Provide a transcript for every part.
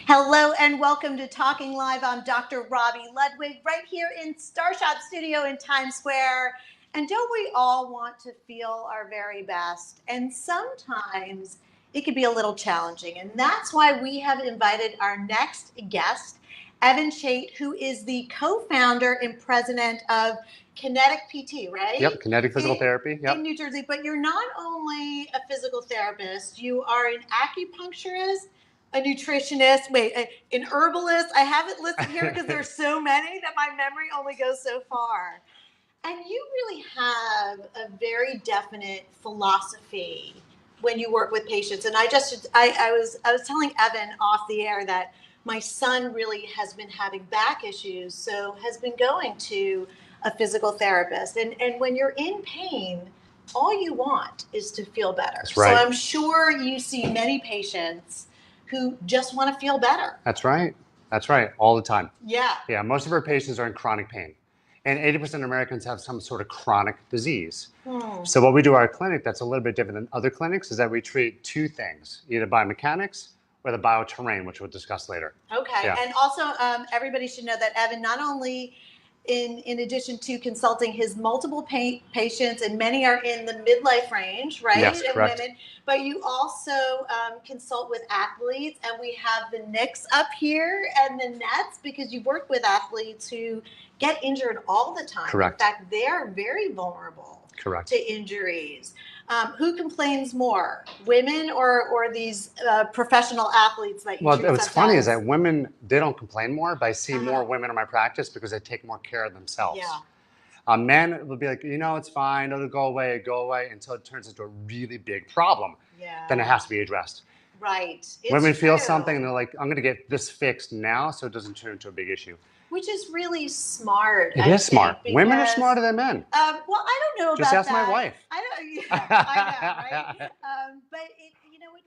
Hello and welcome to Talking Live. I'm Dr. Robi Ludwig right here in Starshot Studio in Times Square. And don't we all want to feel our very best? And sometimes it can be a little challenging. And that's why we have invited our next guest, Evan Chait, who is the co-founder and president of Kinetic PT, right? Yep, Kinetic Physical Therapy. Yep. In New Jersey. But you're not only a physical therapist, you are an acupuncturist, a nutritionist, an herbalist. I have it listed here because there's so many that my memory only goes so far. And you really have a very definite philosophy when you work with patients. And I was telling Evan off the air that my son really has been having back issues, so has been going to a physical therapist. And when you're in pain, all you want is to feel better. That's right. So I'm sure you see many patients who just want to feel better. That's right. That's right. All the time. Yeah. Yeah. Most of our patients are in chronic pain. And 80% of Americans have some sort of chronic disease. So what we do at our clinic that's a little bit different than other clinics is that we treat two things, either biomechanics or the bioterrain, which we'll discuss later. Okay. Yeah. And also everybody should know that Evan not only in addition to consulting his multiple patients, and many are in the midlife range, right? Yes, and correct. Women, but you also consult with athletes, and we have the Knicks up here and the Nets because you work with athletes who get injured all the time. Correct. In fact, they are very vulnerable. Correct. To injuries. Who complains more, women or these professional athletes that you treat? What's funny is that women, they don't complain more, but I see more women in my practice because they take more care of themselves. Yeah. Men will be like, it's fine, it'll go away, until it turns into a really big problem. Yeah. Then it has to be addressed. Right. It's women feel true. something and they're like, I'm going to get this fixed now so it doesn't turn into a big issue. Which is really smart. It is smart. Women are smarter than men. Well, I don't know about that. Just ask my wife. I know, right? But it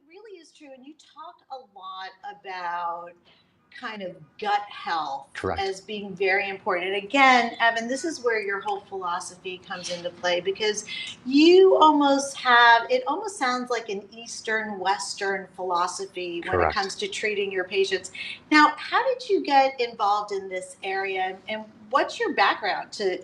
really is true. And you talk a lot about kind of gut health. Correct. As being very important. And again, Evan, this is where your whole philosophy comes into play because it almost sounds like an Eastern Western philosophy when Correct. it comes to treating your patients. Now, how did you get involved in this area and what's your background to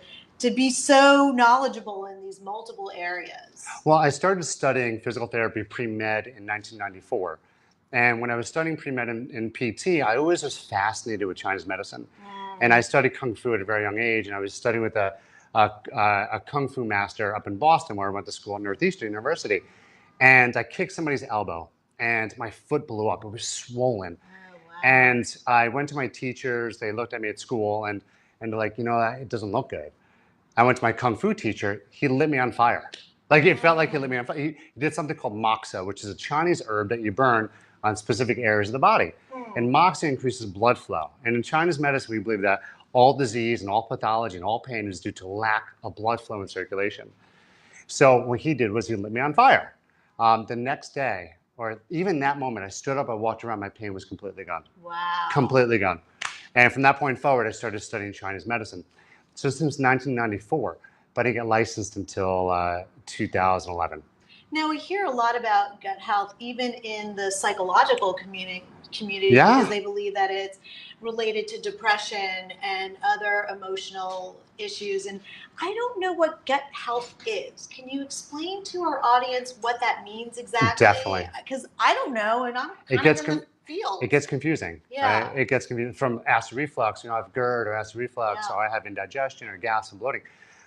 be so knowledgeable in these multiple areas? Well, I started studying physical therapy pre-med in 1994. And when I was studying pre-med in PT, I always was fascinated with Chinese medicine. And I studied Kung Fu at a very young age. And I was studying with a Kung Fu master up in Boston where I went to school at Northeastern University. And I kicked somebody's elbow and my foot blew up. It was swollen. Oh, wow. And I went to my teachers. They looked at me at school and they're like, it doesn't look good. I went to my Kung Fu teacher. He lit me on fire. Like it felt like he lit me on fire. He did something called moxa, which is a Chinese herb that you burn on specific areas of the body. And moxa increases blood flow. And in Chinese medicine, we believe that all disease and all pathology and all pain is due to lack of blood flow and circulation. So what he did was he lit me on fire. The next day, or even that moment, I stood up, I walked around, my pain was completely gone. Wow. Completely gone. And from that point forward, I started studying Chinese medicine. So since 1994, but I didn't get licensed until 2011. Now, we hear a lot about gut health, even in the psychological community Yeah. because they believe that it's related to depression and other emotional issues. And I don't know what gut health is. Can you explain to our audience what that means exactly? Definitely. Because I don't know, and I'm It kind gets of in the field. It gets confusing. Yeah. Right? It gets confusing from acid reflux. I have GERD or acid reflux, Yeah. or I have indigestion or gas and bloating.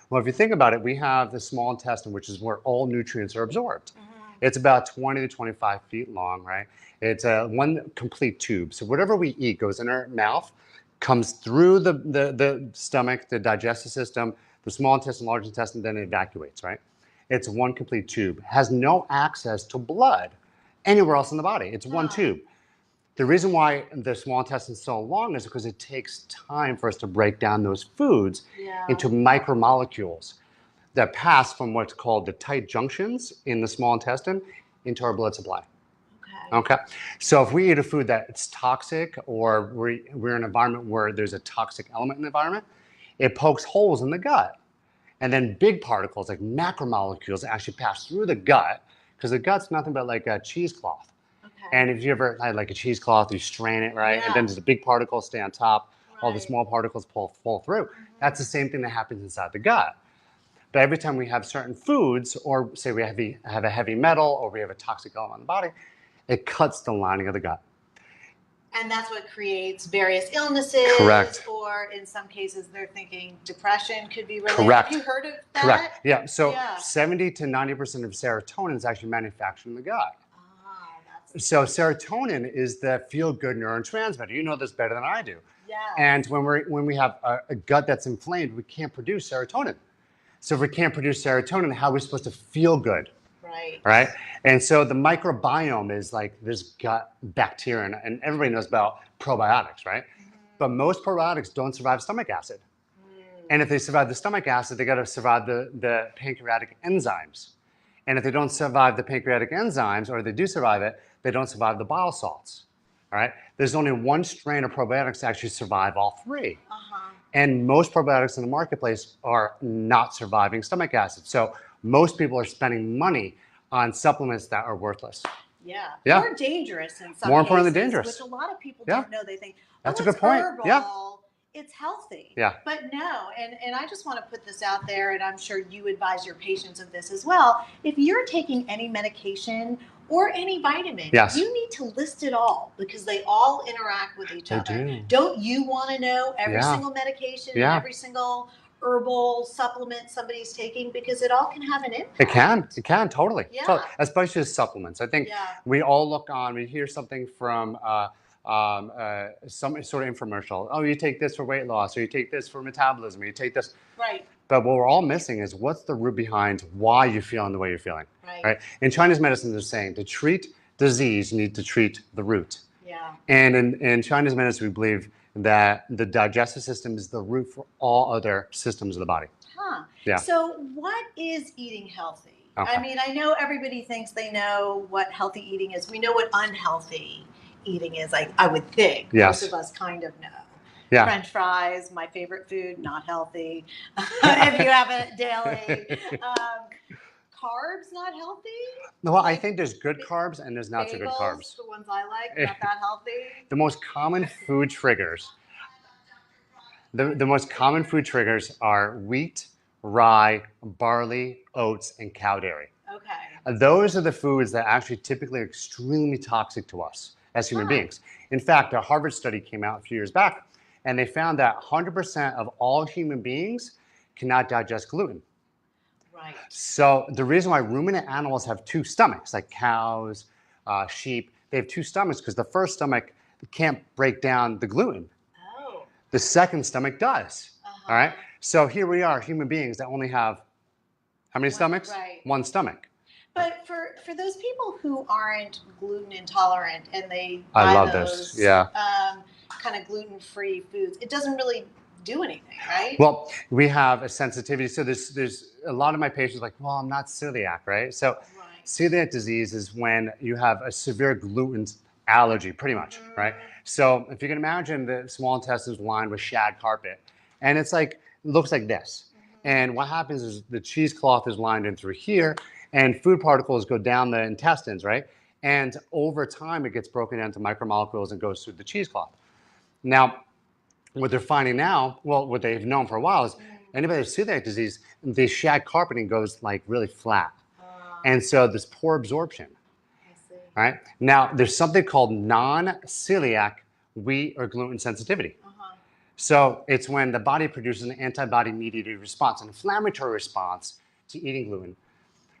Well, if you think about it, we have the small intestine, which is where all nutrients are absorbed. It's about 20 to 25 feet long, right? It's one complete tube. So whatever we eat goes in our mouth, comes through the stomach, the digestive system, the small intestine, large intestine, then it evacuates, right? It's one complete tube. It has no access to blood anywhere else in the body. It's one tube. The reason why the small intestine is so long is because it takes time for us to break down those foods into micromolecules that pass from what's called the tight junctions in the small intestine into our blood supply. Okay. So if we eat a food that's toxic or we're in an environment where there's a toxic element in the environment, it pokes holes in the gut. And then big particles like macromolecules actually pass through the gut because the gut's nothing but like a cheesecloth. And if you ever had like a cheesecloth, you strain it, right? And then there's a big particle stay on top. All the small particles fall through. That's the same thing that happens inside the gut. But every time we have certain foods, or say we have a heavy metal, or we have a toxic element in the body, it cuts the lining of the gut. And that's what creates various illnesses. Correct. Or in some cases, they're thinking depression could be related. Correct. Have you heard of that? Correct. Yeah. So 70 to 90% of serotonin is actually manufactured in the gut. So serotonin is the feel-good neurotransmitter. You know this better than I do. Yeah. And when we have a gut that's inflamed, we can't produce serotonin. So if we can't produce serotonin, how are we supposed to feel good? Right. Right? And so the microbiome is like this gut bacteria, and everybody knows about probiotics, right? But most probiotics don't survive stomach acid. And if they survive the stomach acid, they got to survive the pancreatic enzymes. And if they don't survive the pancreatic enzymes, or they do survive it, they don't survive the bile salts. All right? There's only one strain of probiotics that actually survive all three. And most probiotics in the marketplace are not surviving stomach acid. So most people are spending money on supplements that are worthless. Yeah. Yeah. More dangerous in some More importantly cases, dangerous. which a lot of people don't know. They think, that's a it's good point. herbal, Yeah. it's healthy. Yeah. But no, and I just want to put this out there, and I'm sure you advise your patients of this as well. If you're taking any medication or any vitamin, you need to list it all, because they all interact with each other. Don't you want to know every single medication and every single herbal supplement somebody's taking, because it all can have an impact. It can, totally. Yeah. Especially supplements. I think we all look on, we hear something from some sort of infomercial. Oh, you take this for weight loss, or you take this for metabolism, or you take this. Right. But what we're all missing is what's the root behind why you're feeling the way you're feeling. Right? In Chinese medicine, they're saying to treat disease, you need to treat the root. Yeah. And in Chinese medicine, we believe that the digestive system is the root for all other systems of the body. Huh. Yeah. So what is eating healthy? I mean, I know everybody thinks they know what healthy eating is. We know what unhealthy eating is, I would think. Most of us kind of know. Yeah. French fries, my favorite food, not healthy. If you have it daily. Carbs, not healthy? No, I think there's good carbs and there's not so good carbs. The ones I like, not that healthy. The most common food triggers. The most common food triggers are wheat, rye, barley, oats, and cow dairy. Okay. Those are the foods that actually typically are extremely toxic to us as human beings. In fact, a Harvard study came out a few years back, and they found that 100% of all human beings cannot digest gluten. Right. So the reason why ruminant animals have two stomachs, like cows, sheep, they have two stomachs because the first stomach can't break down the gluten. Oh. The second stomach does. All right. So here we are, human beings that only have how many stomachs? Right. One stomach. But for those people who aren't gluten intolerant and they buy those kind of gluten-free foods, it doesn't really do anything, right? Well, we have a sensitivity. So there's a lot of my patients like, well, I'm not celiac, right? So celiac disease is when you have a severe gluten allergy, pretty much, right? So if you can imagine the small intestine is lined with shag carpet, and it's like, it looks like this. And what happens is the cheesecloth is lined in through here, and food particles go down the intestines, right? And over time, it gets broken down to micromolecules and goes through the cheesecloth. Now, what they're finding now, well, what they've known for a while is anybody with celiac disease, the shag carpeting goes like really flat. And so there's poor absorption. All right. Now, there's something called non-celiac wheat or gluten sensitivity. So it's when the body produces an antibody-mediated response, an inflammatory response to eating gluten.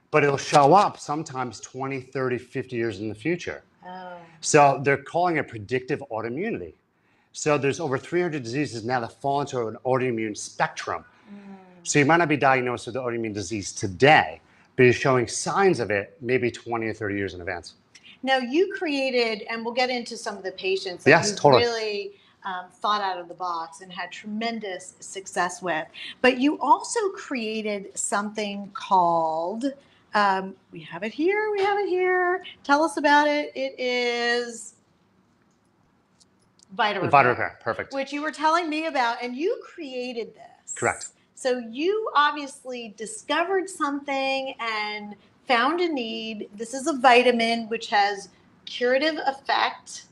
But it'll show up sometimes 20, 30, 50 years in the future. So they're calling it predictive autoimmunity. So there's over 300 diseases now that fall into an autoimmune spectrum. So you might not be diagnosed with the autoimmune disease today, but you're showing signs of it maybe 20 or 30 years in advance. Now you created, and we'll get into some of the patients that you really thought out of the box and had tremendous success with. But you also created something called, we have it here. Tell us about it. It is Vita Repair, perfect. Which you were telling me about, and you created this. Correct. So you obviously discovered something and found a need. This is a vitamin which has curative effect,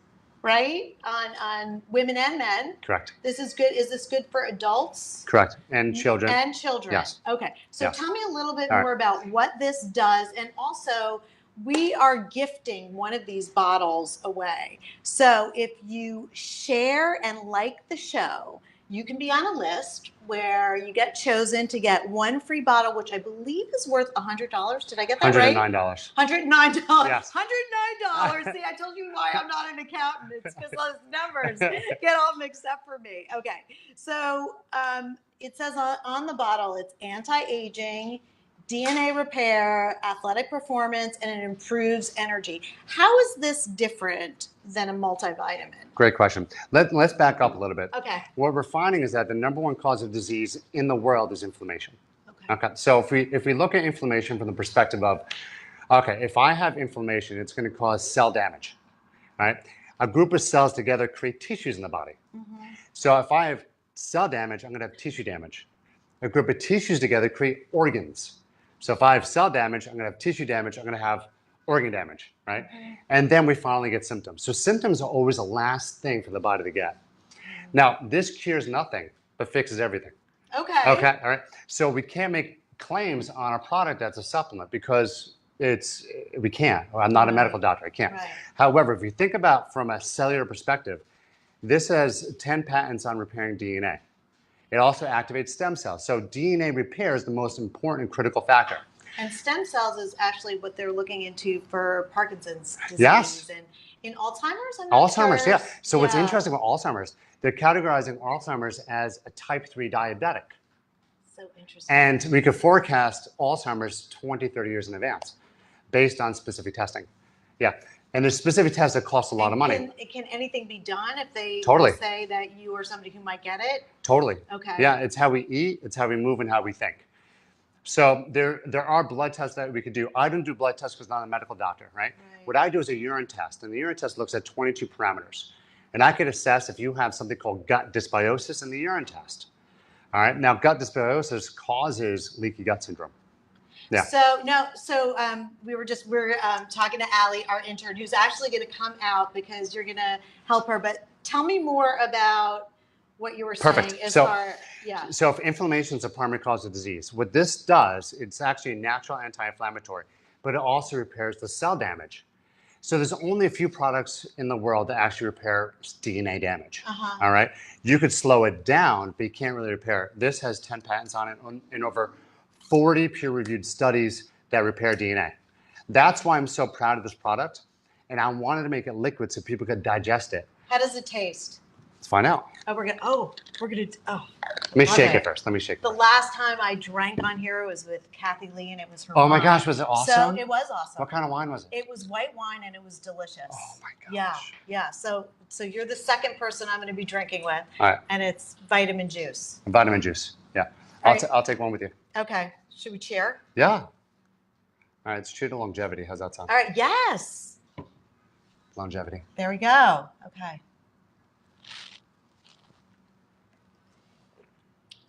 right, on women and men. Correct. This is good. Is this good for adults? Correct. And children. And children. Yes. Okay. So Yes. tell me a little bit All more right. about what this does. And also, we are gifting one of these bottles away. So if you share and like the show, you can be on a list where you get chosen to get one free bottle, which I believe is worth $100. Did I get that right? $109. $109. Yes. $109. See, I told you why I'm not an accountant. It's because those numbers get all mixed up for me. Okay. So it says on the bottle, it's anti-aging, DNA repair, athletic performance, and it improves energy. How is this different than a multivitamin? Great question. Let's back up a little bit. Okay. What we're finding is that the number one cause of disease in the world is inflammation. Okay. So if we look at inflammation from the perspective of, okay, if I have inflammation, it's going to cause cell damage, right? A group of cells together create tissues in the body. Mm-hmm. So if I have cell damage, I'm going to have tissue damage. A group of tissues together create organs. So if I have cell damage, I'm going to have tissue damage, I'm going to have organ damage, right? Mm-hmm. And then we finally get symptoms. So symptoms are always the last thing for the body to get. Mm-hmm. Now, this cures nothing, but fixes everything. Okay. Okay, all right. So we can't make claims on a product that's a supplement because we can't. I'm not a medical doctor, I can't. Right. However, if you think about from a cellular perspective, this has 10 patents on repairing DNA. It also activates stem cells. So DNA repair is the most important and critical factor. And stem cells is actually what they're looking into for Parkinson's disease. Yes. And in Alzheimer's, I'm not Alzheimer's, sure. yeah. So what's interesting with Alzheimer's, they're categorizing Alzheimer's as a type 3 diabetic. So interesting. And we could forecast Alzheimer's 20, 30 years in advance based on specific testing. Yeah. And there's specific tests that cost a lot of money. Can anything be done if they Totally. say that you are somebody who might get it? Totally. Okay. Yeah, it's how we eat, it's how we move, and how we think. So there are blood tests that we could do. I don't do blood tests because I'm not a medical doctor, right? What I do is a urine test, and the urine test looks at 22 parameters. And I could assess if you have something called gut dysbiosis in the urine test. All right. Now, gut dysbiosis causes leaky gut syndrome. Yeah. So we're talking to Allie, our intern, who's actually going to come out because you're going to help her. But tell me more about what you were saying. So if inflammation is a primary cause of disease, what this does, it's actually a natural anti-inflammatory, but it also repairs the cell damage. So there's only a few products in the world that actually repair DNA damage. All right. You could slow it down, but you can't really repair it. This has 10 patents on it and over 40 peer-reviewed studies that repair DNA. That's why I'm so proud of this product, and I wanted to make it liquid so people could digest it. How does it taste? Let's find out. Let me shake it first. The last time I drank on here was with Kathy Lee, and it was her Oh wine. my gosh, was it awesome? So it was awesome. What kind of wine was it? It was white wine, and it was delicious. Oh my gosh. Yeah. So you're the second person I'm going to be drinking with, all right. And it's vitamin juice. Vitamin juice, yeah. I'll take one with you. Okay. Should we cheer? Yeah. All right, let's cheer to longevity. How's that sound? All right, yes. Longevity. There we go. Okay.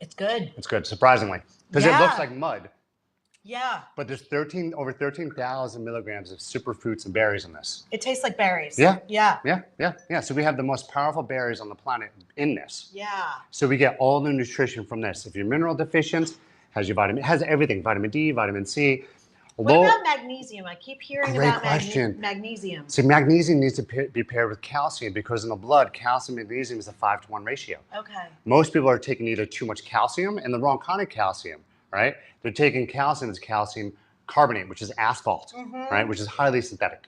It's good. It's good, surprisingly. Because it looks like mud. Yeah. But there's over 13,000 milligrams of superfruits and berries in this. It tastes like berries. Yeah. Yeah. So we have the most powerful berries on the planet in this. Yeah. So we get all the nutrition from this. If you're mineral deficient, has your vitamin, has everything, vitamin D, vitamin C. What about magnesium? I keep hearing about magnesium. So magnesium needs to be paired with calcium because in the blood, calcium and magnesium is a 5-to-1 ratio. Okay. Most people are taking either too much calcium and the wrong kind of calcium, right? They're taking calcium as calcium carbonate, which is asphalt, right? Which is highly synthetic.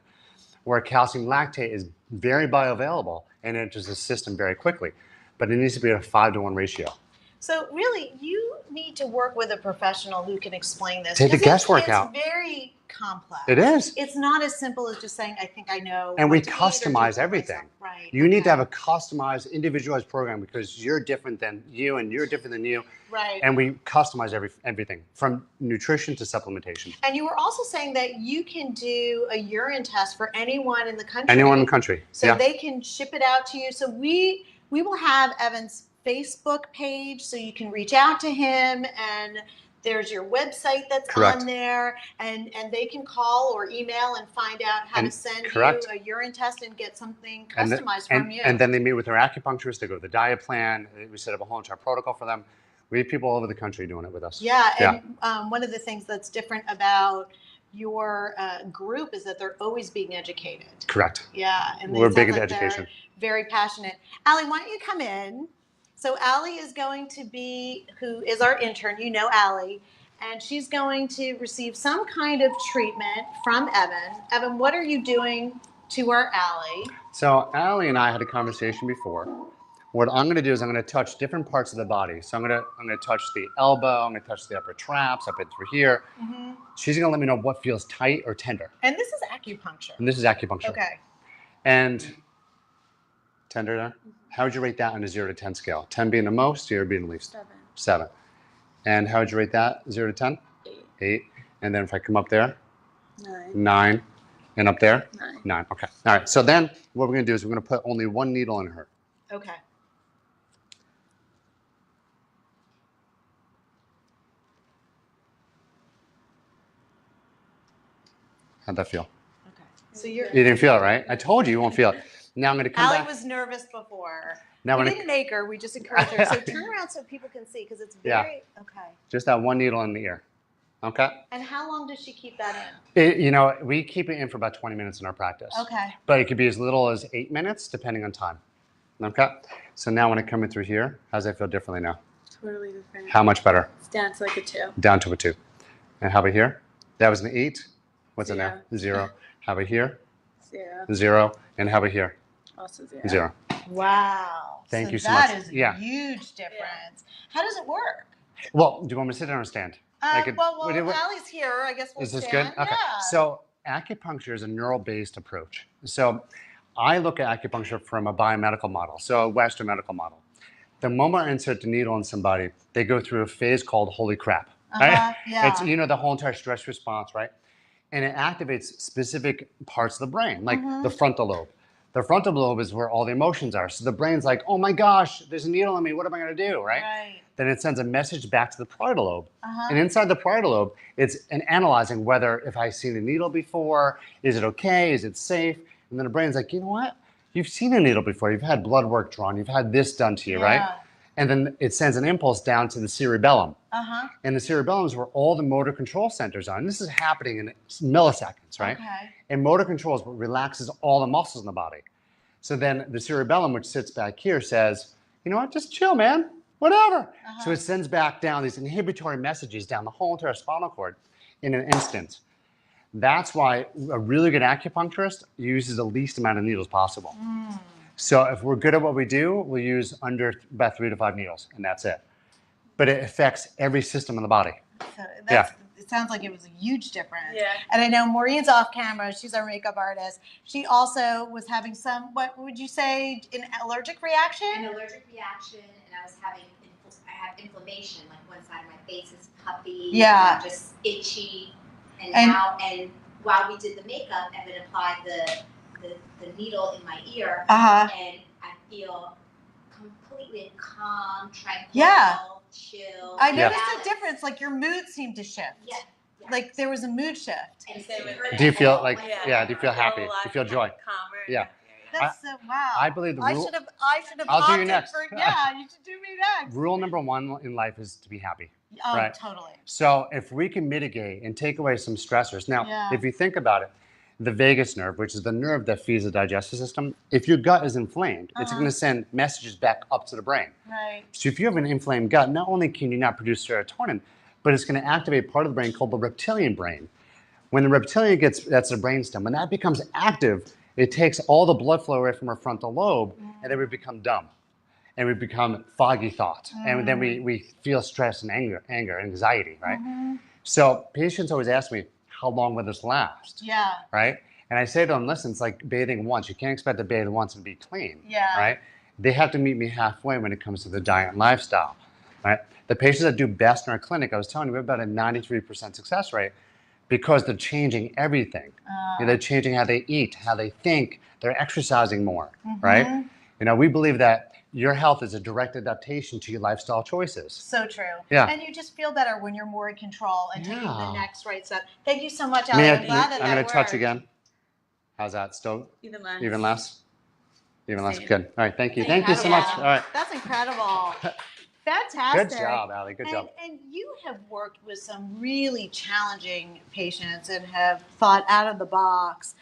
Where calcium lactate is very bioavailable and enters the system very quickly. But it needs to be at a 5-to-1 ratio. So really, you need to work with a professional who can explain this. Take the guesswork out. It's very complex. It is. It's not as simple as just saying, I think I know. And we customize everything. Right. You need to have a customized, individualized program because you're different than you and you're different than you. Right. And we customize everything from nutrition to supplementation. And you were also saying that you can do a urine test for anyone in the country. Anyone in the country. So they can ship it out to you. So we will have Evan's Facebook page so you can reach out to him and There's your website that's Correct. on there, and they can call or email and find out how to send correct. you a urine test and get something And customized from you. And then they meet with their acupuncturist. They go to the diet plan. We set up a whole entire protocol for them. We have people all over the country doing it with us. Yeah, and one of the things that's different about your group is that they're always being educated. Correct. Yeah, and We're big sounds into education. Very passionate. Allie, why don't you come in? So Allie is going to be, who is our intern, you know Allie, and she's going to receive some kind of treatment from Evan. Evan, what are you doing to our Allie? So Allie and I had a conversation before. What I'm going to do is I'm going to touch different parts of the body. So I'm going to touch the elbow. I'm going to touch the upper traps up and through here. Mm-hmm. She's going to let me know what feels tight or tender. And this is acupuncture. And this is acupuncture. Okay. And tender there. How would you rate that on a 0 to 10 scale? 10 being the most, 0 being the least? 7. And how would you rate that? 0 to 10? 8. And then if I come up there? 9. And up there? 9. Okay. All right. So then what we're going to do is we're going to put only one needle in her. Okay. How'd that feel? Okay. So you didn't feel it, right? I told you won't feel it. Now I'm going to come back. Allie was nervous before. Now we didn't make her. We just encouraged her. So turn around so people can see because it's very, okay. Just that one needle in the ear. Okay. And how long does she keep that in? You know, we keep it in for about 20 minutes in our practice. Okay. But it could be as little as 8 minutes depending on time. Okay. So now when I come in through here, how does that feel differently now? Totally different. How much better? It's down to like a 2. Down to a 2. And how about here? That was an 8. What's 0. in there? 0. How about here? 0. 0. And how about here? Also 0. 0. Wow. Thank you so much. That is a huge difference. How does it work? Well, do you want me to sit down or stand? Well, Allie's here. I guess we'll stand. Is this good? Okay. Yeah. So acupuncture is a neural-based approach. So I look at acupuncture from a biomedical model, so a Western medical model. The moment I insert the needle in somebody, they go through a phase called holy crap. Right? Yeah. It's, the whole entire stress response, right? And it activates specific parts of the brain, like the frontal lobe. The frontal lobe is where all the emotions are. So the brain's like, oh my gosh, there's a needle in me. What am I going to do, right? Then it sends a message back to the parietal lobe. And inside the parietal lobe, it's analyzing whether if I've seen a needle before, is it okay, is it safe? And then the brain's like, you know what? You've seen a needle before. You've had blood work drawn. You've had this done to you, right? And then it sends an impulse down to the cerebellum. And the cerebellum is where all the motor control centers are. And this is happening in milliseconds, right? And motor control is what relaxes all the muscles in the body. So then the cerebellum, which sits back here, says, you know what, just chill, man, whatever. So it sends back down these inhibitory messages down the whole entire spinal cord in an instant. That's why a really good acupuncturist uses the least amount of needles possible. So if we're good at what we do, we'll use under about 3 to 5 needles, and that's it. But it affects every system in the body. So it sounds like it was a huge difference. Yeah. And I know Maureen's off camera. She's our makeup artist. She also was having some, what would you say, an allergic reaction? An allergic reaction, and I was having, I have inflammation, like one side of my face is puffy, and just itchy. And while we did the makeup, Evan applied the needle in my ear, and I feel completely calm, tranquil, chill. I noticed a difference, like your mood seemed to shift. Yeah. Like there was a mood shift. And do you feel like, do you feel happy? Do you feel joy? Calmer. Yeah. That's so, wow. I believe the rule. I should have I'll do you opted next. for, you should do me next. Rule number 1 in life is to be happy. Oh, right? Totally. So if we can mitigate and take away some stressors. Now, if you think about it, the vagus nerve, which is the nerve that feeds the digestive system, if your gut is inflamed, it's going to send messages back up to the brain. Right. So if you have an inflamed gut, not only can you not produce serotonin, but it's going to activate part of the brain called the reptilian brain. When the reptilian that's the brainstem, when that becomes active, it takes all the blood flow away from our frontal lobe, and then we become dumb. And we become foggy thought. And then we feel stress and anger, anxiety, right? So patients always ask me, how long will this last? Yeah. Right? And I say to them, listen, it's like bathing once. You can't expect to bathe once and be clean. Yeah. Right? They have to meet me halfway when it comes to the diet and lifestyle. Right? The patients that do best in our clinic, I was telling you, we have about a 93% success rate because they're changing everything. They're changing how they eat, how they think. They're exercising more, right? We believe that your health is a direct adaptation to your lifestyle choices. So true. Yeah. And you just feel better when you're more in control and taking the Yeah. next right step. Thank you so much, Ali. I'm glad that I'm going to touch worked. again. How's that? Still Even less. even less? Even less. Same. Good. All right. Thank you. Incredible. Thank you so much. All right. That's incredible. Fantastic. Good job, Ali. Good job. And you have worked with some really challenging patients and have thought out of the box.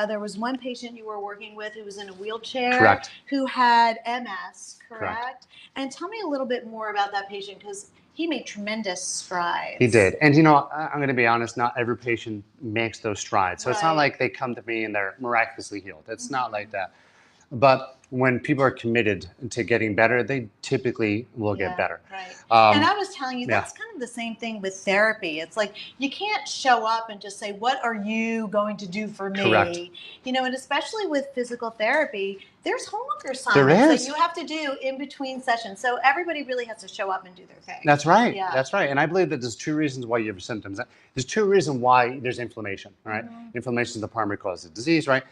There was one patient you were working with who was in a wheelchair. Correct. Who had MS, correct? Correct. And tell me a little bit more about that patient because he made tremendous strides. He did. And, you know, I'm going to be honest, not every patient makes those strides. So it's not like they come to me and they're miraculously healed. It's not like that. But when people are committed to getting better, they typically will get better. Right. And I was telling you, that's kind of the same thing with therapy. It's like you can't show up and just say, what are you going to do for me? Correct. You know, and especially with physical therapy, there's homework assignments that you have to do in between sessions. So everybody really has to show up and do their thing. That's right. Yeah. That's right. And I believe that there's two reasons why you have symptoms. There's two reasons why there's inflammation, right? Inflammation is the primary cause of disease, right?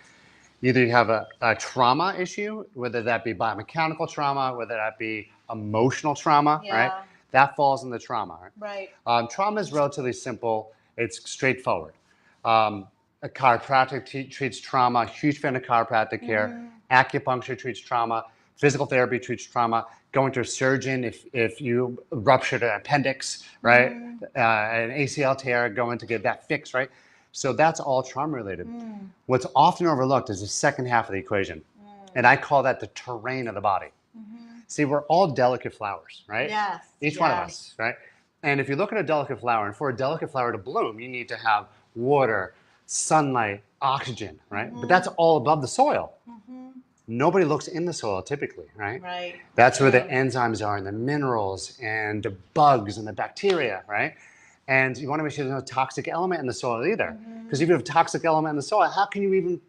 Either you have a trauma issue, whether that be biomechanical trauma, whether that be emotional trauma, right? That falls in the trauma. Right. Trauma is relatively simple. It's straightforward. A chiropractic treats trauma. Huge fan of chiropractic care. Acupuncture treats trauma. Physical therapy treats trauma. Going to a surgeon if you ruptured an appendix, right? An ACL tear, going to get that fixed, right? So that's all trauma related. What's often overlooked is the second half of the equation. And I call that the terrain of the body. See, we're all delicate flowers, right? Yes. Each one of us, right? And if you look at a delicate flower, and for a delicate flower to bloom, you need to have water, sunlight, oxygen, right? But that's all above the soil. Nobody looks in the soil typically, right? Right. That's where the enzymes are and the minerals and the bugs and the bacteria, right? And you want to make sure there's no toxic element in the soil either. Because if you have a toxic element in the soil, how can you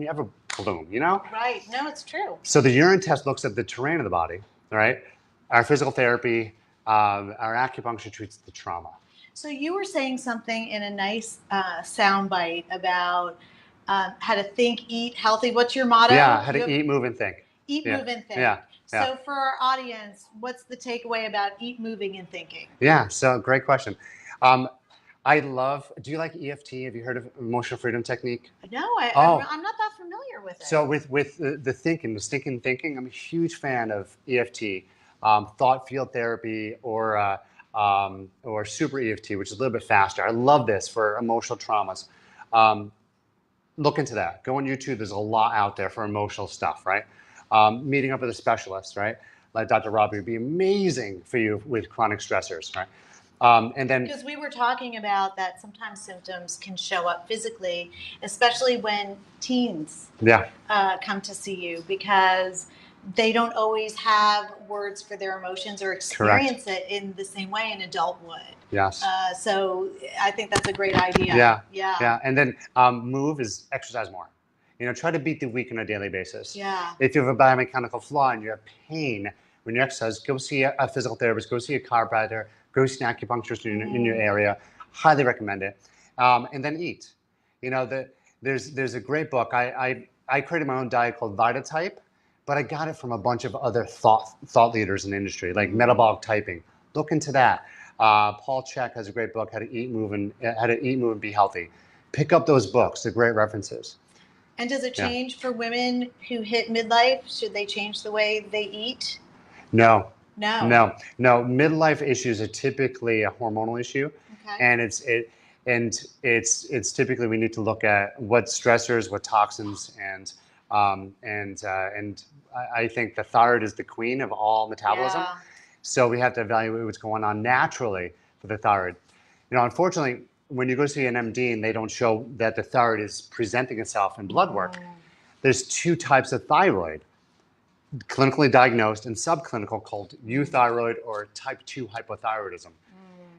ever bloom, you know? Right. No, it's true. So the urine test looks at the terrain of the body, right? Our physical therapy, our acupuncture treats the trauma. So you were saying something in a nice soundbite about how to think, eat healthy. What's your motto? Yeah, how to eat, move, and think. Eat, move, and think. Yeah. So for our audience, what's the takeaway about eat, moving, and thinking? Yeah, so great question. Do you like EFT? Have you heard of emotional freedom technique? No, I'm not that familiar with it. So with the thinking, the stinking thinking, I'm a huge fan of EFT, thought field therapy, or super EFT, which is a little bit faster. I love this for emotional traumas. Look into that. Go on YouTube. There's a lot out there for emotional stuff, right? Meeting up with a specialist, right? Like Dr. Robi would be amazing for you with chronic stressors, right? And then because we were talking about that sometimes symptoms can show up physically, especially when teens come to see you because they don't always have words for their emotions or experience it in the same way an adult would. Yes. So I think that's a great idea. Yeah. And then move is exercise more. You know, try to beat the week on a daily basis. Yeah. If you have a biomechanical flaw and you have pain when you exercise, go see a physical therapist, go see a chiropractor, go see an acupuncturist in your area. Highly recommend it. And then eat. You know, there's a great book. I created my own diet called Vitatype, but I got it from a bunch of other thought leaders in the industry, like metabolic typing. Look into that. Paul Chek has a great book, How to Eat, Move, and Be Healthy. Pick up those books. They're great references. And does it change for women who hit midlife? Should they change the way they eat? No. Midlife issues are typically a hormonal issue, and it's typically we need to look at what stressors, what toxins, and I think the thyroid is the queen of all metabolism. Yeah. So we have to evaluate what's going on naturally for the thyroid. You know, unfortunately, when you go see an MD and they don't show that the thyroid is presenting itself in blood work, there's two types of thyroid. Clinically diagnosed and subclinical, called euthyroid or type 2 hypothyroidism.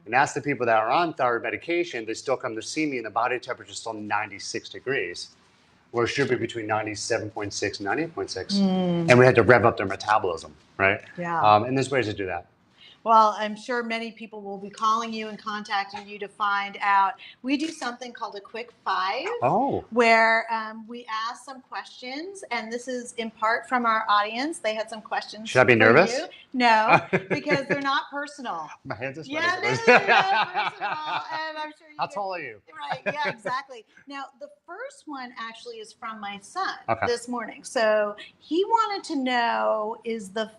And that's the people that are on thyroid medication, they still come to see me and the body temperature is still 96 degrees, where it should be between 97.6 and 98.6. And we had to rev up their metabolism, right? Yeah. And there's ways to do that. Well, I'm sure many people will be calling you and contacting you to find out. We do something called a quick 5, where we ask some questions, and this is in part from our audience. They had some questions. Should I be nervous? You. No, because they're not personal. My hands are sweaty. Yeah, they're not personal, and I'm sure you. How tall are you? Right. Yeah. Exactly. Now, the first one actually is from my son this morning. So he wanted to know: is the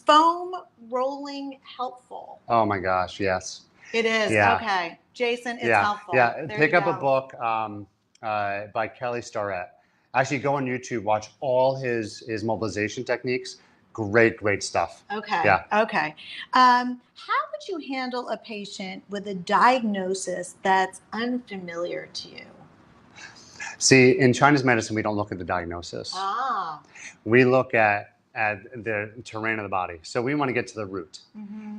foam rolling helpful? Oh my gosh, yes. It is. Yeah. Okay. Jason, it's helpful. Yeah, There pick you up go. a book by Kelly Starrett. Actually, go on YouTube, watch all his mobilization techniques. Great stuff. Okay. Yeah. Okay. How would you handle a patient with a diagnosis that's unfamiliar to you? See, in Chinese medicine, we don't look at the diagnosis. We look at the terrain of the body. So we want to get to the root.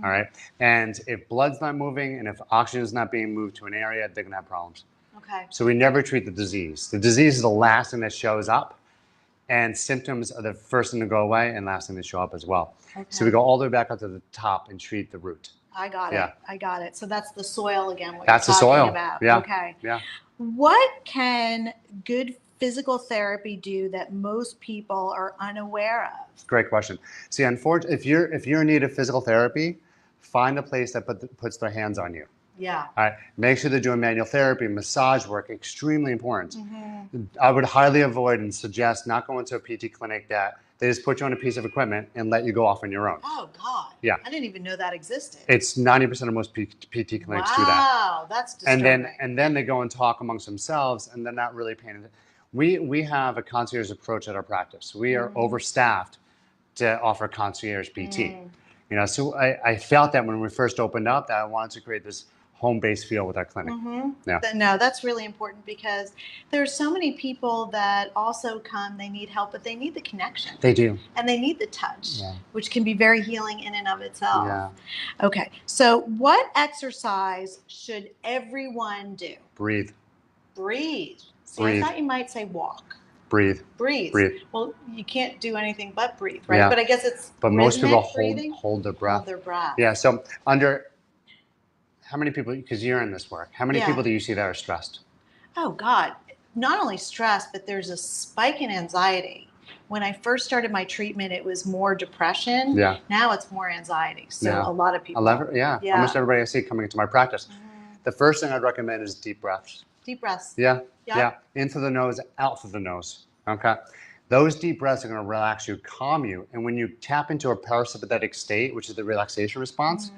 All right. And if blood's not moving and if oxygen is not being moved to an area, they're going to have problems. Okay. So we never treat the disease. The disease is the last thing that shows up, and symptoms are the first thing to go away and last thing to show up as well. Okay. So we go all the way back up to the top and treat the root. I got it. I got it. So that's the soil again. What that's you're the talking soil. About. Yeah. Okay. Yeah. What can good physical therapy do that most people are unaware of? Great question. See, unfortunately, if you're in need of physical therapy, find a place that puts their hands on you. Yeah. All right. Make sure they're doing manual therapy, massage work, extremely important. I would highly avoid and suggest not going to a PT clinic that they just put you on a piece of equipment and let you go off on your own. Oh, God. Yeah. I didn't even know that existed. It's 90% of most PT clinics do that. Wow, that's disturbing. And then they go and talk amongst themselves, and they're not really paying attention. We have a concierge approach at our practice. We are overstaffed to offer concierge PT. You know, so I felt that when we first opened up that I wanted to create this home-based feel with our clinic. Yeah. No, that's really important because there's so many people that also come, they need help, but they need the connection. They do. And they need the touch, which can be very healing in and of itself. Yeah. Okay, so what exercise should everyone do? Breathe. Breathe. See, Breathe. I thought you might say walk. Breathe. Breathe. Breathe. Well, you can't do anything but breathe, right? Yeah. But I guess it's But most people breathing. hold their breath. Hold their breath. Yeah, so how many people, because you're in this work, how many people do you see that are stressed? Oh, God. Not only stress, but there's a spike in anxiety. When I first started my treatment, it was more depression. Yeah. Now it's more anxiety. So a lot of people. Almost everybody I see coming into my practice. The first thing I'd recommend is deep breaths. Deep breaths. Yeah. In through the nose, out through the nose. Okay. Those deep breaths are going to relax you, calm you. And when you tap into a parasympathetic state, which is the relaxation response,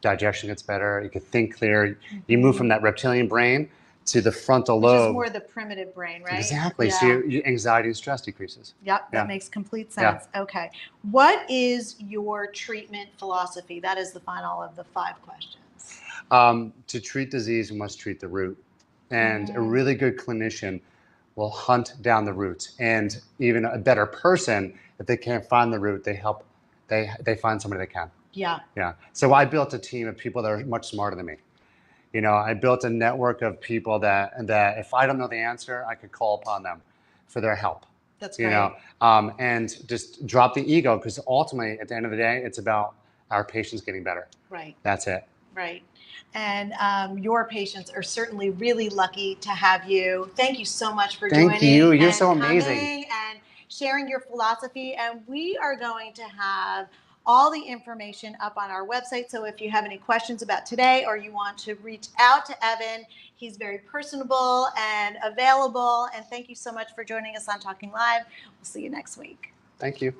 digestion gets better. You can think clear. You move from that reptilian brain to the frontal lobe. Which is more the primitive brain, right? Exactly. Yeah. So your anxiety and stress decreases. Yep, that makes complete sense. Yeah. Okay. What is your treatment philosophy? That is the final of the 5 questions. To treat disease, you must treat the root. And a really good clinician will hunt down the roots. And even a better person, if they can't find the root, they find somebody that can. Yeah. Yeah. So I built a team of people that are much smarter than me. You know, I built a network of people that if I don't know the answer, I could call upon them for their help. That's great. You know, and just drop the ego, because ultimately, at the end of the day, it's about our patients getting better. Right. That's it. Right. And your patients are certainly really lucky to have you. Thank you so much for joining. Thank you. You're so amazing. And sharing your philosophy. And we are going to have all the information up on our website. So if you have any questions about today or you want to reach out to Evan, he's very personable and available. And thank you so much for joining us on Talking Live. We'll see you next week. Thank you.